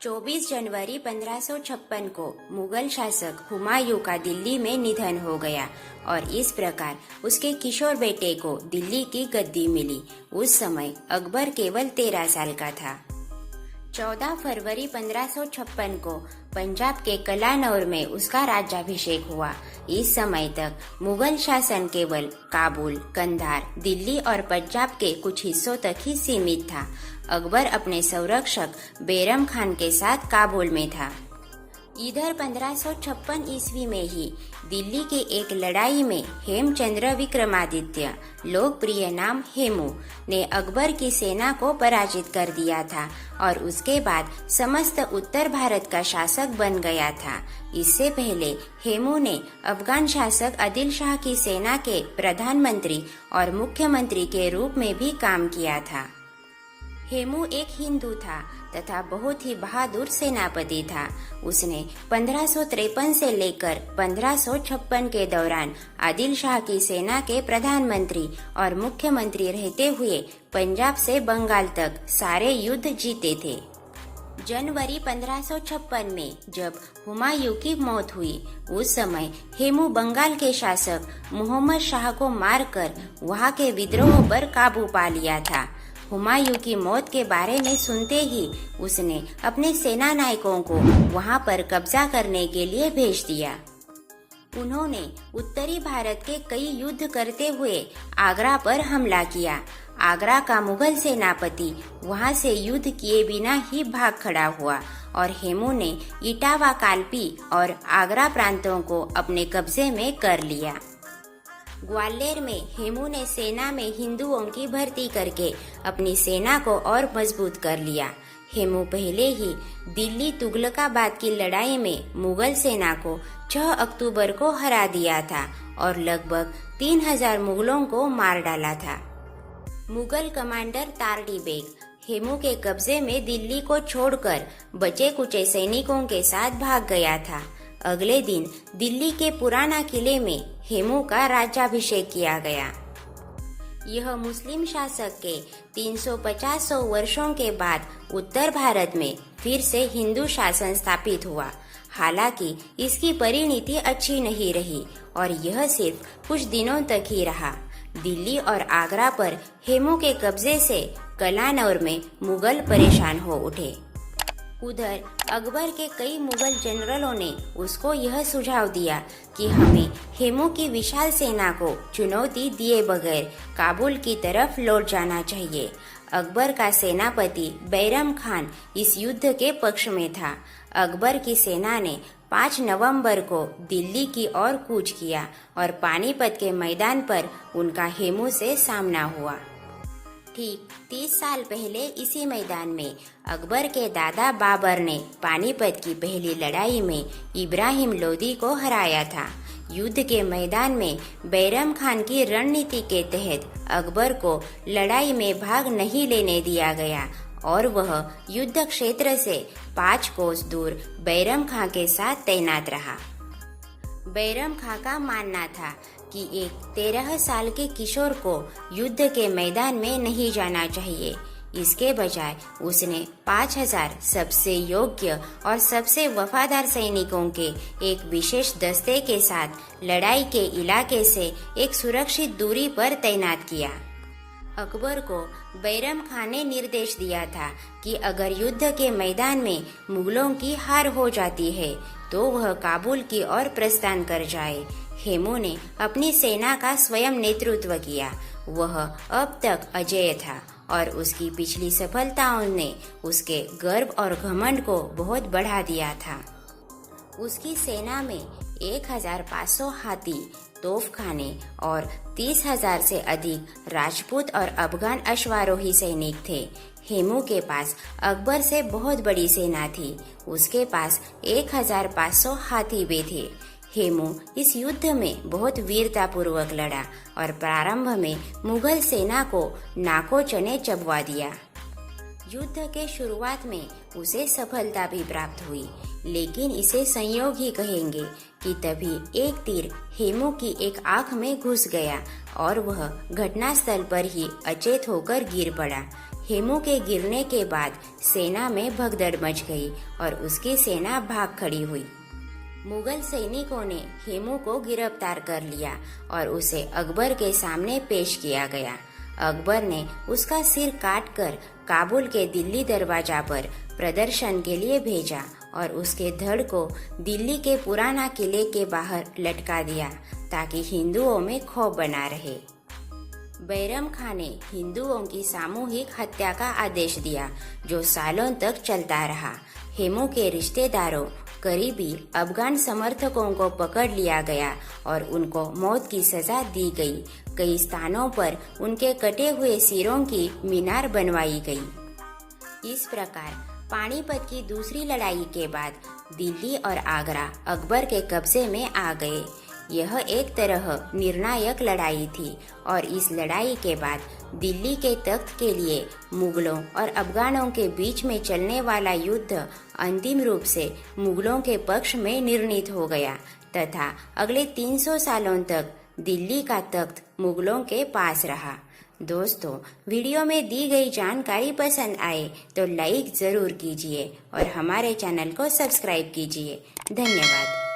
24 जनवरी 1556 को मुगल शासक हुमायूं का दिल्ली में निधन हो गया और इस प्रकार उसके किशोर बेटे को दिल्ली की गद्दी मिली। उस समय अकबर केवल 13 साल का था। 14 फरवरी 1556 को पंजाब के कलानौर में उसका राज्याभिषेक हुआ। इस समय तक मुगल शासन केवल काबुल, कंधार, दिल्ली और पंजाब के कुछ हिस्सों तक ही सीमित था। अकबर अपने संरक्षक बैरम खान के साथ काबुल में था। इधर 1556 ईस्वी में ही दिल्ली की एक लड़ाई में हेमचंद्र विक्रमादित्य, लोकप्रिय नाम हेमू, ने अकबर की सेना को पराजित कर दिया था और उसके बाद समस्त उत्तर भारत का शासक बन गया था। इससे पहले हेमू ने अफगान शासक आदिल शाह की सेना के प्रधानमंत्री और मुख्यमंत्री के रूप में भी काम किया था। हेमू एक हिंदू था तथा बहुत ही बहादुर सेनापति था। उसने 1553 से लेकर 1556 के दौरान आदिल शाह की सेना के प्रधानमंत्री और मुख्यमंत्री रहते हुए पंजाब से बंगाल तक सारे युद्ध जीते थे। जनवरी 1556 में जब हुमायूं की मौत हुई, उस समय हेमू बंगाल के शासक मोहम्मद शाह को मारकर वहां के विद्रोह पर काबू पा लिया था। हुमायूं की मौत के बारे में सुनते ही उसने अपने सेना नायकों को वहां पर कब्जा करने के लिए भेज दिया। उन्होंने उत्तरी भारत के कई युद्ध करते हुए आगरा पर हमला किया। आगरा का मुगल सेनापति वहां से युद्ध किए बिना ही भाग खड़ा हुआ और हेमू ने इटावा, कालपी और आगरा प्रांतों को अपने कब्जे में कर लिया। ग्वालियर में हेमू ने सेना में हिंदुओं की भर्ती करके अपनी सेना को और मजबूत कर लिया। हेमू पहले ही दिल्ली तुगलकाबाद की लड़ाई में मुगल सेना को 6 अक्टूबर को हरा दिया था और लगभग 3000 मुगलों को मार डाला था। मुगल कमांडर तारडी बेग हेमू के कब्जे में दिल्ली को छोड़कर बचे कुचे सैनिकों के साथ भाग गया था। अगले दिन दिल्ली के पुराना किले में हेमू का राज्याभिषेक किया गया। यह मुस्लिम शासक के 350 वर्षों के बाद उत्तर भारत में फिर से हिंदू शासन स्थापित हुआ। हालांकि इसकी परिणति अच्छी नहीं रही और यह सिर्फ कुछ दिनों तक ही रहा। दिल्ली और आगरा पर हेमू के कब्जे से कलानौर में मुगल परेशान हो उठे। उधर अकबर के कई मुगल जनरलों ने उसको यह सुझाव दिया कि हमें हेमू की विशाल सेना को चुनौती दिए बगैर काबुल की तरफ लौट जाना चाहिए। अकबर का सेनापति बैरम खान इस युद्ध के पक्ष में था। अकबर की सेना ने 5 नवंबर को दिल्ली की ओर कूच किया और पानीपत के मैदान पर उनका हेमू से सामना हुआ। ठीक 30 साल पहले इसी मैदान में अकबर के दादा बाबर ने पानीपत की पहली लड़ाई में इब्राहिम लोदी को हराया था। युद्ध के मैदान में बैरम खान की रणनीति के तहत अकबर को लड़ाई में भाग नहीं लेने दिया गया और वह युद्ध क्षेत्र से 5 कोस दूर बैरम खां के साथ तैनात रहा। बैरम खां का मानना था कि एक 13 साल के किशोर को युद्ध के मैदान में नहीं जाना चाहिए। इसके बजाय उसने 5000 सबसे योग्य और सबसे वफादार सैनिकों के एक विशेष दस्ते के साथ लड़ाई के इलाके से एक सुरक्षित दूरी पर तैनात किया। अकबर को बैरम खान ने निर्देश दिया था कि अगर युद्ध के मैदान में मुगलों की हार हो जाती है तो वह काबुल की ओर प्रस्थान कर जाए। हेमू ने अपनी सेना का स्वयं नेतृत्व किया। वह अब तक अजेय था और उसकी पिछली सफलताओं ने उसके गर्व और घमंड को बहुत बढ़ा दिया था। उसकी सेना में 1500 हाथी, तोपखाने और 30,000 से अधिक राजपूत और अफगान अश्वारोही सैनिक थे। हेमू के पास अकबर से बहुत बड़ी सेना थी। उसके पास 1500 हाथी भी थे। हेमू इस युद्ध में बहुत वीरता पूर्वक लड़ा और प्रारंभ में मुगल सेना को नाको चने चबवा दिया। युद्ध के शुरुआत में उसे सफलता भी प्राप्त हुई, लेकिन इसे संयोग ही कहेंगे कि तभी एक तीर हेमू की एक आंख में घुस गया और वह घटनास्थल पर ही अचेत होकर गिर पड़ा। हेमू के गिरने के बाद सेना में भगदड़ मच गई और उसकी सेना भाग खड़ी हुई। मुगल सैनिकों ने हेमू को गिरफ्तार कर लिया और उसे अकबर के सामने पेश किया गया। अकबर ने उसका सिर काटकर काबुल के दिल्ली दरवाजा पर प्रदर्शन के लिए भेजा और उसके धड़ को दिल्ली के पुराना किले के बाहर लटका दिया ताकि हिंदुओं में खौफ बना रहे। बैरम खां ने हिंदुओं की सामूहिक हत्या का आदेश दिया जो सालों तक चलता रहा। हेमू के रिश्तेदारों, करीबी अफगान समर्थकों को पकड़ लिया गया और उनको मौत की सजा दी गई। कई स्थानों पर उनके कटे हुए सिरों की मीनार बनवाई गई। इस प्रकार पानीपत की दूसरी लड़ाई के बाद दिल्ली और आगरा अकबर के कब्जे में आ गए। यह एक तरह निर्णायक लड़ाई थी और इस लड़ाई के बाद दिल्ली के तख्त के लिए मुगलों और अफगानों के बीच में चलने वाला युद्ध अंतिम रूप से मुगलों के पक्ष में निर्णित हो गया तथा अगले 300 सालों तक दिल्ली का तख्त मुगलों के पास रहा। दोस्तों, वीडियो में दी गई जानकारी पसंद आए तो लाइक जरूर कीजिए और हमारे चैनल को सब्सक्राइब कीजिए। धन्यवाद।